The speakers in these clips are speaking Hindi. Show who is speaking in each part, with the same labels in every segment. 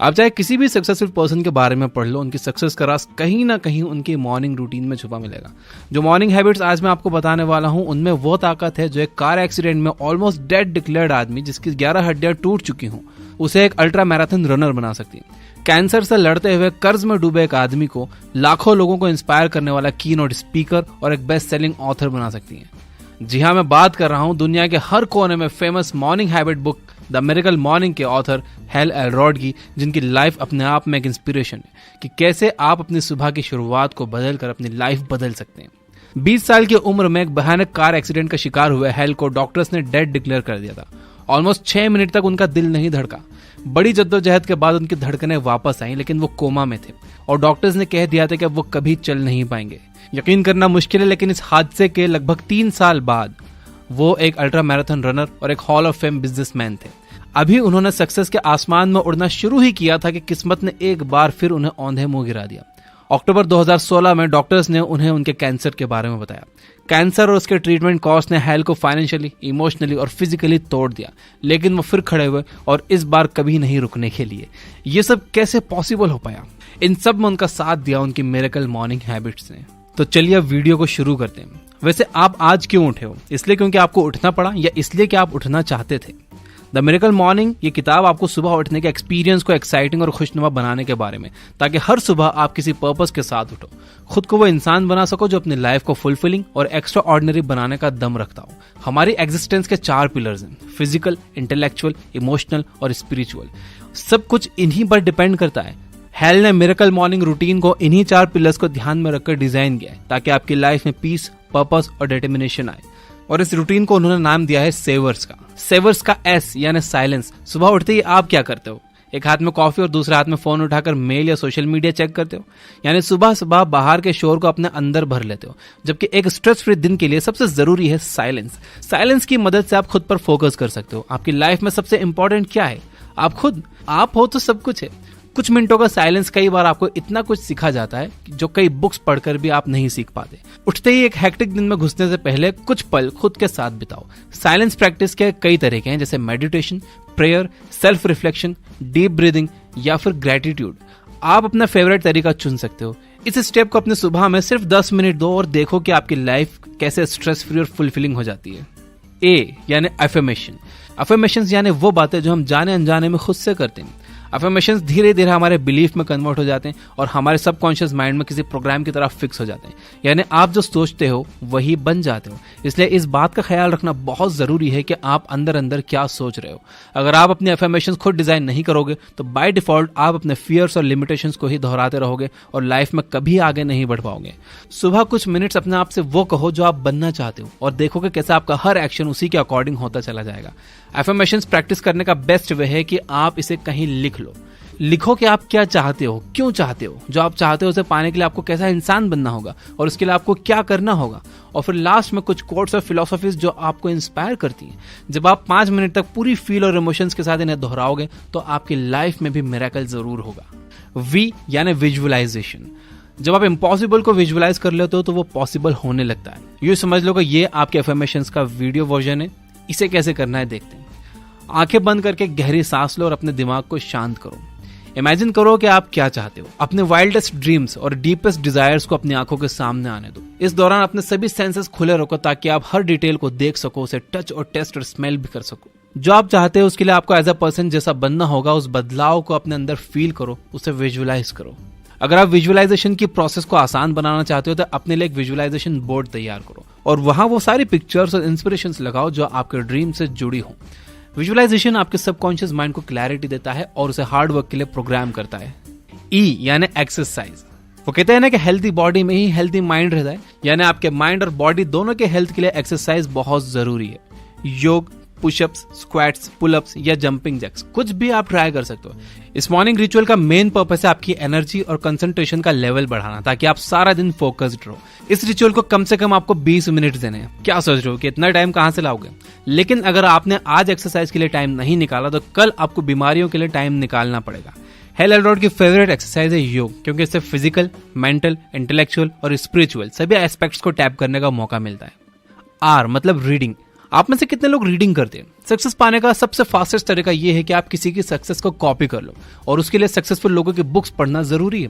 Speaker 1: आप चाहे किसी भी सक्सेसफुल पर्सन के बारे में पढ़ लो, उनकी सक्सेस का राज कहीं ना कहीं उनकी मॉर्निंग रूटीन में छुपा मिलेगा। जो मॉर्निंग हैबिट्स आज मैं आपको बताने वाला हूं, उनमें वो ताकत है जो एक कार एक्सीडेंट में ऑलमोस्ट डेड डिक्लेयर्ड आदमी जिसकी 11 हड्डियां टूट चुकी हों, उसे एक अल्ट्रा मैराथन रनर बना सकती है। कैंसर से लड़ते हुए कर्ज में डूबे एक आदमी को लाखों लोगों को इंस्पायर करने वाला की नोट स्पीकर और एक बेस्ट सेलिंग ऑथर बना सकती है। जी हाँ, मैं बात कर रहा हूं दुनिया के हर कोने में famous morning habit book the miracle morning के ऑथर हेल एलरॉड की, जिनकी लाइफ अपने आप में एक इंस्पिरेशन है कि कैसे आप अपनी सुबह की शुरुआत को बदलकर अपनी लाइफ बदल सकते हैं। 20 साल की उम्र में एक भयानक कार एक्सीडेंट का शिकार हुए हेल को डॉक्टर्स ने डेड डिक्लेयर कर दिया था। ऑलमोस्ट 6 मिनट तक उनका दिल नहीं धड़का। बड़ी जद्दोजहद के बाद उनकी धड़कनें वापस आई, लेकिन वो कोमा में थे और डॉक्टर्स ने कह दिया था कि अब वो कभी चल नहीं पाएंगे। यकीन करना मुश्किल है, लेकिन इस हादसे के लगभग 3 साल बाद वो एक अल्ट्रा मैराथन रनर और एक हॉल ऑफ फेम बिजनेसमैन थे। अभी उन्होंने सक्सेस के आसमान में उड़ना शुरू ही किया था कि किस्मत ने एक बार फिर उन्हें औंधे मुंह गिरा दिया। अक्टूबर 2016 में डॉक्टर्स ने उन्हें उनके कैंसर के बारे में बताया। कैंसर और उसके ट्रीटमेंट कॉस्ट ने हेल को फाइनेंशियली, इमोशनली और फिजिकली तोड़ दिया, लेकिन वो फिर खड़े हुए और इस बार कभी नहीं रुकने के लिए। ये सब कैसे पॉसिबल हो पाया? इन सब में उनका साथ दिया उनकी मिरेकल मॉर्निंग हैबिट्स ने। तो चलिए अब वीडियो को शुरू करते हैं। वैसे आप आज क्यों उठे हो? इसलिए क्योंकि आपको उठना पड़ा या इसलिए कि आप उठना चाहते थे? द मिरेकल मॉर्निंग ये किताब आपको सुबह उठने के एक्सपीरियंस को एक्साइटिंग और खुशनुमा बनाने के बारे में, ताकि हर सुबह आप किसी पर्पस के साथ उठो, खुद को वो इंसान बना सको जो अपनी लाइफ को फुलफिलिंग और एक्स्ट्रा ऑर्डिनरी बनाने का दम रखता हो। हमारी एग्जिस्टेंस के 4 पिलर्स हैं, फिजिकल, इंटेलेक्चुअल, इमोशनल और स्पिरिचुअल। सब कुछ इन्हीं पर डिपेंड करता है। हेल ने मिरेकल मॉर्निंग रूटीन को इन्हीं 4 पिलर्स को ध्यान में रखकर डिजाइन किया है, ताकि आपकी लाइफ में पीस, पर्पस और डिटर्मिनेशन आए। और इस रूटीन को उन्होंने नाम दिया है सेवर्स का। सेवर्स का एस यानी साइलेंस। सुबह उठते ही आप क्या करते हो? एक हाथ में कॉफी और दूसरे हाथ में फोन उठाकर मेल या सोशल मीडिया चेक करते हो? यानी सुबह सुबह बाहर के शोर को अपने अंदर भर लेते हो, जबकि एक स्ट्रेस फ्री दिन के लिए सबसे जरूरी है साइलेंस। साइलेंस की मदद से आप खुद पर फोकस कर सकते हो। आपकी लाइफ में सबसे इंपॉर्टेंट क्या है? आप खुद। आप हो तो सब कुछ है। कुछ मिनटों का साइलेंस कई बार आपको इतना कुछ सिखा जाता है जो कई बुक्स पढ़कर भी आप नहीं सीख पाते। उठते ही एक हेक्टिक दिन में घुसने से पहले कुछ पल खुद के साथ बिताओ। साइलेंस प्रैक्टिस के कई तरीके हैं, जैसे meditation, prayer, self reflection, deep breathing या फिर ग्रेटिट्यूड। आप अपना फेवरेट तरीका चुन सकते हो। इस स्टेप को अपने सुबह में सिर्फ 10 मिनट दो और देखो कि आपकी लाइफ कैसे स्ट्रेस फ्री और फुलफिलिंग हो जाती है। ए यानी अफर्मेशन। अफर्मेशंस यानी वो बातें जो हम जाने अनजाने में खुद से करते हैं। अफर्मेशंस धीरे धीरे हमारे बिलीफ में कन्वर्ट हो जाते हैं और हमारे सबकॉन्शियस माइंड में किसी प्रोग्राम की तरह फिक्स हो जाते हैं। यानी आप जो सोचते हो वही बन जाते हो। इसलिए इस बात का ख्याल रखना बहुत जरूरी है कि आप अंदर अंदर क्या सोच रहे हो। अगर आप अपनी अफर्मेशंस खुद डिजाइन नहीं करोगे तो बाय डिफॉल्ट आप अपने फियर्स और लिमिटेशंस को ही दोहराते रहोगे और लाइफ में कभी आगे नहीं बढ़ पाओगे। सुबह कुछ मिनट्स अपने आप से वो कहो जो आप बनना चाहते हो और देखोगे कैसे आपका हर एक्शन उसी के अकॉर्डिंग होता चला जाएगा। अफर्मेशंस प्रैक्टिस करने का बेस्ट वे है कि आप इसे कहीं लिख लो। लिखो कि आप क्या चाहते हो, क्यों चाहते हो, जो आप चाहते हो उसे पाने के लिए आपको कैसा इंसान बनना होगा और उसके लिए आपको क्या करना होगा। और फिर लास्ट में कुछ कोट्स और फिलोसफीज जो आपको इंस्पायर करती हैं। जब आप 5 मिनट तक पूरी फील और इमोशंस के साथ इन्हें दोहराओगे तो आपकी लाइफ में भी मिरेकल जरूर होगा। वी यानी विजुअलाइजेशन। जब आप इम्पॉसिबल को विजुअलाइज कर लेते हो तो वो पॉसिबल होने लगता है। यूँ समझ लो कि ये आपके अफर्मेशंस का वीडियो वर्जन है। इसे कैसे करना है देखते हैं। आंखें बंद करके गहरी सांस लो और अपने दिमाग को शांत करो। इमेजिन करो कि आप क्या चाहते हो। अपने वाइल्डेस्ट ड्रीम्स और डीपेस्ट डिजायर्स को अपनी आंखों के सामने आने दो। इस दौरान अपने सभी सेंसेस खुले रखो ताकि आप हर डिटेल को देख सको, उसे टच और टेस्ट और स्मेल भी कर सको। जो आप चाहते हो उसके लिए आपको एज अ पर्सन जैसा बनना होगा, उस बदलाव को अपने अंदर फील करो, उसे विजुअलाइज करो। अगर आप विजुअलाइजेशन की प्रोसेस को आसान बनाना चाहते हो तो अपने लिए एक विजुअलाइजेशन बोर्ड तैयार करो और वहां वो सारी पिक्चर्स और इंस्पिरेशंस लगाओ जो आपके ड्रीम से जुड़ी हो। विजुअलाइजेशन आपके सबकॉन्शियस माइंड को क्लैरिटी देता है और उसे हार्ड वर्क के लिए प्रोग्राम करता है। ई यानी एक्सरसाइज। वो कहते हैं ना कि हेल्थी बॉडी में ही हेल्थी माइंड रहता है। यानी आपके माइंड और बॉडी दोनों के हेल्थ के लिए एक्सरसाइज बहुत जरूरी है। योग, पुशअप्स, स्क्वाट्स, पुलअप्स या जंपिंग जैक्स, कुछ भी आप ट्राई कर सकते हो। इस मॉर्निंग रिचुअल का मेन पर्पस है आपकी एनर्जी और कंसंट्रेशन का लेवल बढ़ाना, ताकि आप सारा दिन फोकस्ड रहो। इस रिचुअल को कम से कम आपको 20 मिनट देने हैं। क्या सोच रहे हो कि इतना टाइम कहां से लाओगे? लेकिन अगर आपने आज एक्सरसाइज के लिए टाइम नहीं निकाला तो कल आपको बीमारियों के लिए टाइम निकालना पड़ेगा। हेल एलरॉड की फेवरेट एक्सरसाइज है योग, क्योंकि इससे फिजिकल, मेंटल, इंटेलेक्चुअल और स्पिरिचुअल सभी एस्पेक्ट्स को टैप करने का मौका मिलता है। आर मतलब रीडिंग। आप में से कितने लोग रीडिंग करते हैं? सक्सेस पाने का सबसे फास्टेस्ट तरीका यह है कि आप किसी की सक्सेस को कॉपी कर लो, और उसके लिए सक्सेसफुल लोगों की बुक्स पढ़ना जरूरी है।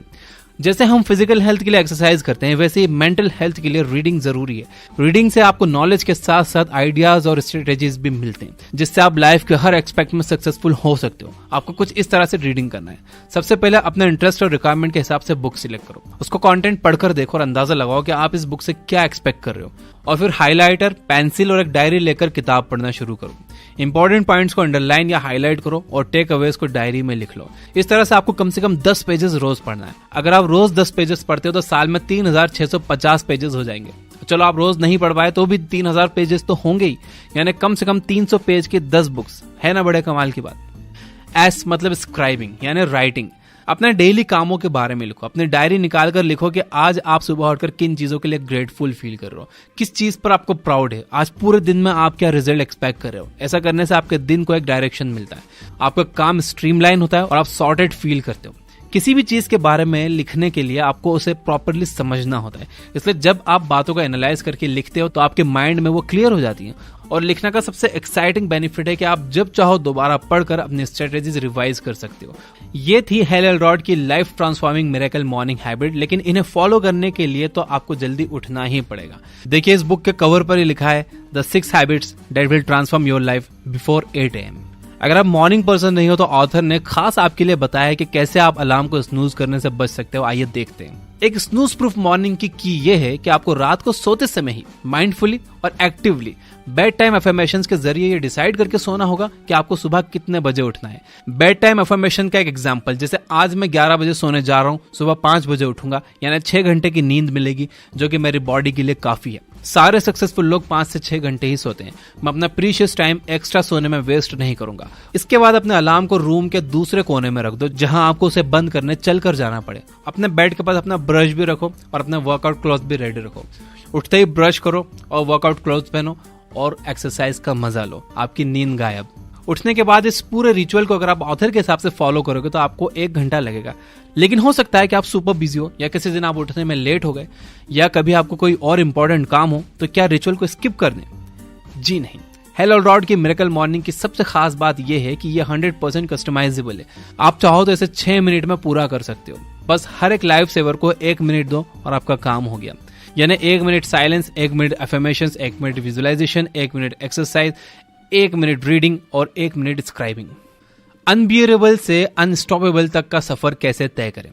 Speaker 1: जैसे हम फिजिकल हेल्थ के लिए एक्सरसाइज करते हैं, वैसे ही मेंटल हेल्थ के लिए रीडिंग जरूरी है। रीडिंग से आपको नॉलेज के साथ साथ आइडियाज और स्ट्रेटेजीज भी मिलते हैं, जिससे आप लाइफ के हर एक्सपेक्ट में सक्सेसफुल हो सकते हो। आपको कुछ इस तरह से रीडिंग करना है। सबसे पहले अपने इंटरेस्ट और रिक्वायरमेंट के हिसाब से बुक सिलेक्ट करो, उसको कंटेंट पढ़कर देखो और अंदाजा लगाओ कि आप इस बुक से क्या एक्सपेक्ट कर रहे हो, और फिर हाइलाइटर, पेंसिल और एक डायरी लेकर किताब पढ़ना शुरू करो। इंपॉर्टेंट पॉइंट्स को अंडरलाइन या हाईलाइट करो और टेक अवेज को डायरी में लिख लो। इस तरह से आपको कम से कम 10 पेजेस रोज पढ़ना है। अगर आप रोज 10 पेजेस पढ़ते हो तो साल में 3650 पेजेस हो जाएंगे। चलो आप रोज नहीं पढ़ पाए तो भी 3000 पेजेस तो होंगे ही, यानी कम से कम 300 पेज की 10 बुक्स है ना, बड़े कमाल की बात। एस मतलब स्क्राइबिंग यानी राइटिंग। अपने डेली कामों के बारे में लिखो, अपनी डायरी निकाल कर लिखो कि आज आप सुबह उठकर किन चीजों के लिए ग्रेटफुल फील कर रहे हो, किस चीज पर आपको प्राउड है, आज पूरे दिन में आप क्या रिजल्ट एक्सपेक्ट कर रहे हो। ऐसा करने से आपके दिन को एक डायरेक्शन मिलता है, आपका काम स्ट्रीमलाइन होता है और आप सॉर्टेड फील करते हो। किसी भी चीज के बारे में लिखने के लिए आपको उसे प्रॉपरली समझना होता है, इसलिए जब आप बातों को एनालाइज करके लिखते हो तो आपके माइंड में वो क्लियर हो जाती है। और लिखने का सबसे एक्साइटिंग बेनिफिट है कि आप जब चाहो दोबारा पढ़कर अपनी स्ट्रेटेजीज रिवाइज कर सकते हो। ये थी हेल एल्रॉड की life transforming miracle morning habit, लेकिन इन्हें फॉलो करने के लिए तो आपको जल्दी उठना ही पड़ेगा। देखिए इस बुक के कवर पर ही लिखा है the 6 habits that will transform your life before 8 AM। अगर आप मॉर्निंग पर्सन नहीं हो तो ऑथर ने खास आपके लिए बताया है कि कैसे आप अलार्म को स्नूज करने से बच सकते हो। आइए देखते हैं। एक स्नूज प्रूफ मॉर्निंग की ये है कि आपको रात को सोते समय ही माइंडफुली और एक्टिवली बेड टाइम अफर्मेशंस के जरिए ये डिसाइड करके सोना होगा कि आपको सुबह कितने बजे उठना है। बेड टाइम अफर्मेशन का एक एग्जांपल, जैसे आज मैं 11 बजे सोने जा रहा हूँ, सुबह 5 बजे उठूंगा, यानी 6 घंटे की नींद मिलेगी, जो कि मेरी बॉडी के लिए काफी है। सारे सक्सेसफुल लोग 5 से 6 घंटे ही सोते हैं। मैं अपना प्रीशियस टाइम एक्स्ट्रा सोने में वेस्ट नहीं करूंगा। इसके बाद अपने अलार्म को रूम के दूसरे कोने में रख दो, जहां आपको उसे बंद करने चलकर जाना पड़े। अपने बेड के पास अपना ब्रश भी रखो और अपना वर्कआउट क्लॉथ भी रेडी रखो। उठते ही ब्रश करो और वर्कआउट क्लॉथ पहनो और एक्सरसाइज का मजा लो, आपकी नींद गायब। उठने के बाद इस पूरे रिचुअल को अगर आप ऑथर के हिसाब से फॉलो करोगे तो आपको 1 घंटा लगेगा, लेकिन हो सकता है कि आप सुपर बिजी हो या किसी दिन आप उठने में लेट हो गए या कभी आपको कोई और इंपॉर्टेंट काम हो, तो क्या रिचुअल को स्किप कर दें? जी नहीं। हेल एल्रॉड की मिरेकल मॉर्निंग की सबसे खास बात यह है कि यह 100% कस्टमाइजेबल है। आप चाहो तो इसे 6 मिनट में पूरा कर सकते हो। बस हर एक लाइफ सेवर को 1 मिनट दो और आपका काम हो गया। यानी 1 minute silence, 1 minute affirmations, 1 minute visualisation, 1 minute exercise, 1 minute reading और 1 मिनट स्क्राइबिंग। अनबियरेबल से अनस्टॉपेबल तक का सफर कैसे तय करें?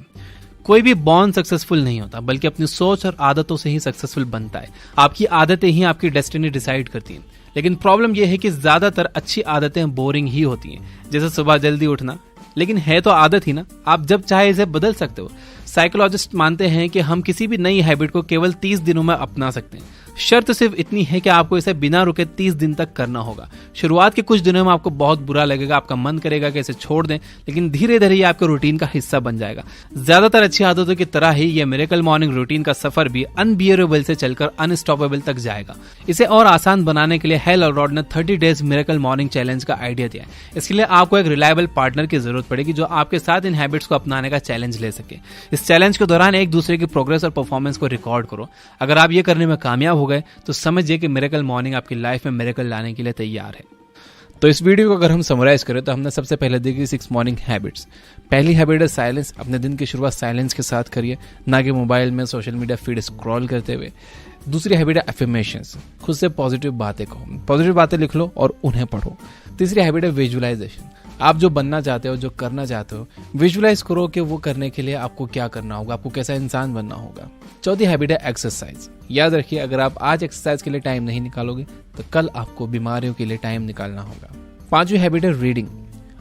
Speaker 1: कोई भी बॉर्न सक्सेसफुल नहीं होता, बल्कि अपनी सोच और आदतों से ही सक्सेसफुल बनता है। आपकी आदतें ही आपकी डेस्टिनी डिसाइड करती हैं। लेकिन प्रॉब्लम यह है कि ज्यादातर अच्छी आदतें बोरिंग ही होती हैं, जैसे सुबह जल्दी उठना, लेकिन है तो आदत ही ना, आप जब चाहे इसे बदल सकते हो। साइकोलॉजिस्ट मानते हैं कि हम किसी भी नई हैबिट को केवल 30 दिनों में अपना सकते हैं। शर्त सिर्फ इतनी है कि आपको इसे बिना रुके 30 दिन तक करना होगा। शुरुआत के कुछ दिनों में आपको बहुत बुरा लगेगा, आपका मन करेगा कि इसे छोड़ दें, लेकिन धीरे धीरे ये आपके रूटीन का हिस्सा बन जाएगा। ज्यादातर अच्छी आदतों की तरह ही ये मिरेकल मॉर्निंग रूटीन का सफर भी अनबियरेबल से चलकर अनस्टॉपेबल तक जाएगा। इसे और आसान बनाने के लिए हेल एल्रॉड ने 30 डेज मिरेकल मॉर्निंग चैलेंज का आइडिया दिया है। इसके लिए आपको एक रिलायबल पार्टनर की जरूरत पड़ेगी जो आपके साथ इन हैबिट्स को अपनाने का चैलेंज ले सके। इस चैलेंज के दौरान एक दूसरे की प्रोग्रेस और परफॉर्मेंस को रिकॉर्ड करो। अगर आप ये करने में कामयाब हो गए तो समझिए कि मिरेकल मॉर्निंग आपकी लाइफ में मिरेकल लाने के लिए तैयार है। तो इस वीडियो को अगर हम समराइज करें तो हमने सबसे पहले देखी 6 मॉर्निंग हैबिट्स। पहली हैबिट है साइलेंस। अपने दिन की शुरुआत साइलेंस के साथ करिए, ना कि मोबाइल में सोशल मीडिया फीड स्क्रॉल करते हुए। दूसरी हैबिट है अफर्मेशंस। खुद से पॉजिटिव बातें कहो, पॉजिटिव बातें लिख लो और उन्हें पढ़ो। तीसरी हैबिट है विजुअलाइजेशन। आप जो बनना चाहते हो, जो करना चाहते हो, विजुअलाइज करो कि वो करने के लिए आपको क्या करना होगा, आपको कैसा इंसान बनना होगा। चौथी हैबिट है एक्सरसाइज। याद रखिए, अगर आप आज एक्सरसाइज के लिए टाइम नहीं निकालोगे तो कल आपको बीमारियों के लिए टाइम निकालना होगा। पांचवी हैबिट है रीडिंग।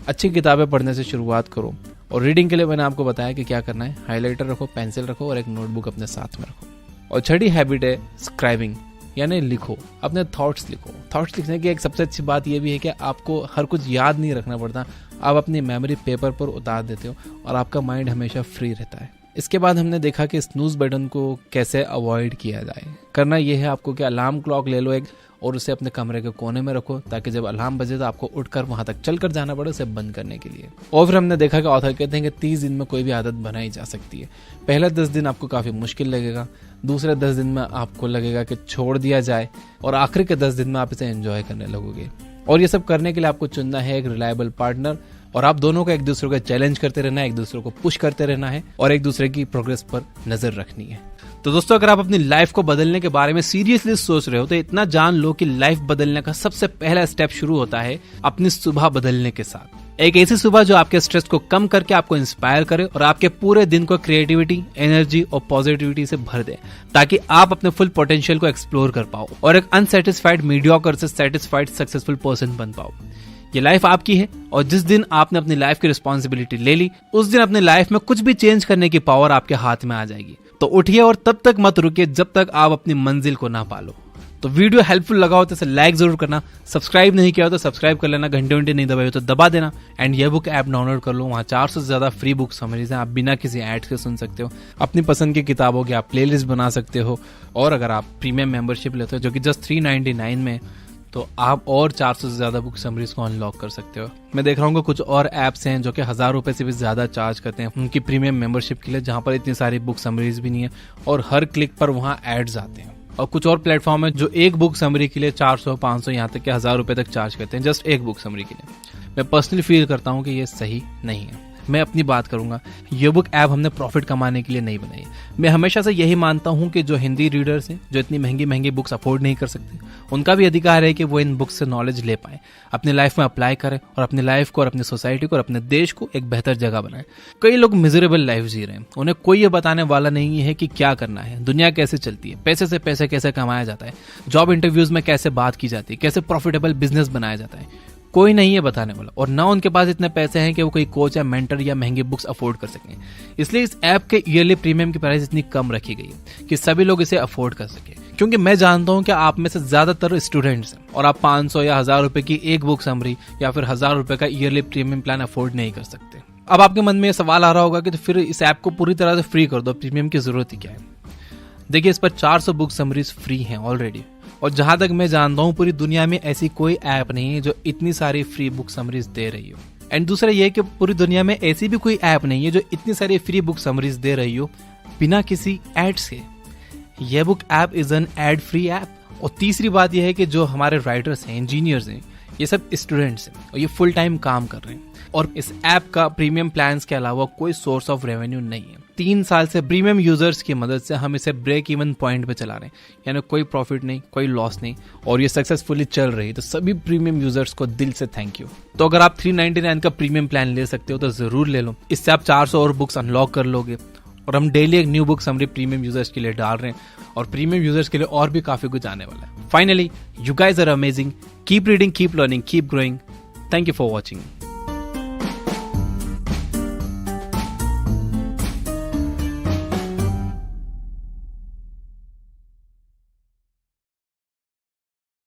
Speaker 1: अच्छी किताबें पढ़ने से शुरुआत करो, और रीडिंग के लिए मैंने आपको बताया कि क्या करना है। हाइलाइटर रखो, पेंसिल रखो और एक नोटबुक अपने साथ में रखो। और छठी हैबिट है स्क्राइबिंग, यानी लिखो, अपने थॉट्स लिखो। थॉट्स लिखने की एक सबसे अच्छी बात यह भी है कि आपको हर कुछ याद नहीं रखना पड़ता, आप अपनी मेमोरी पेपर पर उतार देते हो और आपका माइंड हमेशा फ्री रहता है। इसके बाद हमने देखा कि स्नूज बटन को कैसे अवॉइड किया जाए। करना यह है आपको कि अलार्म क्लॉक ले लो एक, और उसे अपने कमरे के कोने में रखो ताकि जब अलार्म बजे तो आपको उठकर वहां तक चलकर जाना पड़े उसे बंद करने के लिए। और फिर हमने देखा कि ऑथर कहते हैं कि 30 दिन में कोई भी आदत बनाई जा सकती है। पहले 10 दिन आपको काफी मुश्किल लगेगा, दूसरे 10 दिन में आपको लगेगा कि छोड़ दिया जाए, और आखिर के 10 दिन में आप इसे एंजॉय करने लगोगे। और ये सब करने के लिए आपको चुनना है एक रिलायबल पार्टनर, और आप दोनों को एक दूसरे को चैलेंज करते रहना है, एक दूसरे को पुश करते रहना है और एक दूसरे की प्रोग्रेस पर नजर रखनी है। तो दोस्तों, अगर आप अपनी लाइफ को बदलने के बारे में सीरियसली सोच रहे हो तो इतना जान लो कि लाइफ बदलने का सबसे पहला स्टेप शुरू होता है अपनी सुबह बदलने के साथ। एक ऐसी सुबह जो आपके स्ट्रेस को कम करके आपको इंस्पायर करे और आपके पूरे दिन को क्रिएटिविटी, एनर्जी और पॉजिटिविटी से भर दे, ताकि आप अपने फुल पोटेंशियल को एक्सप्लोर कर पाओ और एक अनसेटिस्फाइड मीडियोकर से सेटिस्फाइड सक्सेसफुल पर्सन बन पाओ। ये लाइफ आपकी है और जिस दिन आपने अपनी लाइफ की रिस्पॉन्सिबिलिटी ले ली, उस दिन अपनी लाइफ में कुछ भी चेंज करने की पावर आपके हाथ में आ जाएगी। तो उठिए और तब तक मत रुकिए जब तक आप अपनी मंजिल को ना पालो। तो वीडियो हेल्पफुल लगा हो तो इसे लाइक जरूर करना, सब्सक्राइब नहीं किया हो तो सब्सक्राइब कर लेना, घंटे नहीं दबाए हो तो दबा देना, एंड ये बुक ऐप डाउनलोड कर लो। वहाँ 400 से ज्यादा फ्री बुक समरीज हैं, आप बिना किसी ऐड के सुन सकते हो। अपनी पसंद की किताबों की आप प्लेलिस्ट बना सकते हो, और अगर आप प्रीमियम मेंबरशिप लेते हो जो कि जस्ट 399 में, तो आप और 400 से ज्यादा बुक समरीज को अनलॉक कर सकते हो। मैं देख रहा हूँ कि कुछ और ऐप्स हैं जो कि 1000 रुपए से भी ज्यादा चार्ज करते हैं उनकी प्रीमियम मेंबरशिप के लिए, जहां पर इतनी सारी बुक समरीज भी नहीं है और हर क्लिक पर वहां एड्स आते हैं। और कुछ और प्लेटफॉर्म है जो एक बुक समरी के लिए 400, 500, यहाँ तक कि 1000 रुपए तक चार्ज करते हैं जस्ट एक बुक समरी के लिए। मैं पर्सनली फील करता हूँ कि ये सही नहीं है। मैं अपनी बात करूंगा, ये बुक ऐप हमने प्रॉफिट कमाने के लिए नहीं बनाई। मैं हमेशा से यही मानता हूं कि जो हिंदी रीडर्स हैं, जो इतनी महंगी महंगी बुक्स अफोर्ड नहीं कर सकते, उनका भी अधिकार है कि वो इन बुक्स से नॉलेज ले पाए, अपनी लाइफ में अप्लाई करें और अपनी लाइफ को और अपनी सोसाइटी को और अपने देश को एक बेहतर जगह बनाए। कई लोग मिजरेबल लाइफ जी रहे हैं, उन्हें कोई ये बताने वाला नहीं है कि क्या करना है, दुनिया कैसे चलती है, पैसे से पैसे कैसे कमाया जाता है, जॉब इंटरव्यूज में कैसे बात की जाती है, कैसे प्रॉफिटेबल बिजनेस बनाया जाता है। कोई नहीं है बताने वाला, और ना उनके पास इतने पैसे हैं कि वो कोई कोच या मेंटर या महंगी बुक्स अफोर्ड कर सकें। इसलिए इस ऐप के ईयरली प्रीमियम की प्राइस इतनी कम रखी गई है कि सभी लोग इसे अफोर्ड कर सके। क्योंकि मैं जानता हूं कि आप में से ज्यादातर स्टूडेंट्स हैं और आप 500 या 1000 रुपए की एक बुक समरी या फिर 1000 रुपए का ईयरली प्रीमियम प्लान अफोर्ड नहीं कर सकते। अब आपके मन में यह सवाल आ रहा होगा कि तो फिर इस ऐप को पूरी तरह से फ्री कर दो, प्रीमियम की जरूरत ही क्या है। देखिए, इस पर 400 बुक समरीज फ्री हैं ऑलरेडी, और जहां तक मैं जानता हूं पूरी दुनिया में ऐसी कोई ऐप नहीं है जो इतनी सारी फ्री बुक समरीज दे रही हो। एंड दूसरा ये कि पूरी दुनिया में ऐसी भी कोई ऐप नहीं है जो इतनी सारी फ्री बुक समरीज दे रही हो बिना किसी एड्स के। यह book app is an ad free app. और तीसरी बात यह है कि जो हमारे राइटर्स हैं, इंजीनियर्स हैं, ये सब स्टूडेंट्स हैं और ये फुल टाइम काम कर रहे हैं, और इस ऐप का प्रीमियम प्लान्स के अलावा कोई सोर्स ऑफ रेवेन्यू नहीं है। 3 साल से प्रीमियम यूजर्स की मदद से हम इसे ब्रेक इवन पॉइंट पे चला रहे हैं, यानी कोई प्रॉफिट नहीं, कोई लॉस नहीं, और ये सक्सेसफुली चल रही है। तो सभी प्रीमियम यूजर्स को दिल से थैंक यू। तो अगर आप 399 का प्रीमियम प्लान ले सकते हो तो जरूर ले लो। इससे आप 400 और बुक्स अनलॉक कर लोगे, और हम डेली एक new book summary premium users के लिए डाल रहे हैं, और प्रीमियम यूजर्स के लिए और भी काफी कुछ आने वाला है। Finally, you guys are amazing. Keep reading, keep learning, keep growing. Thank you for watching.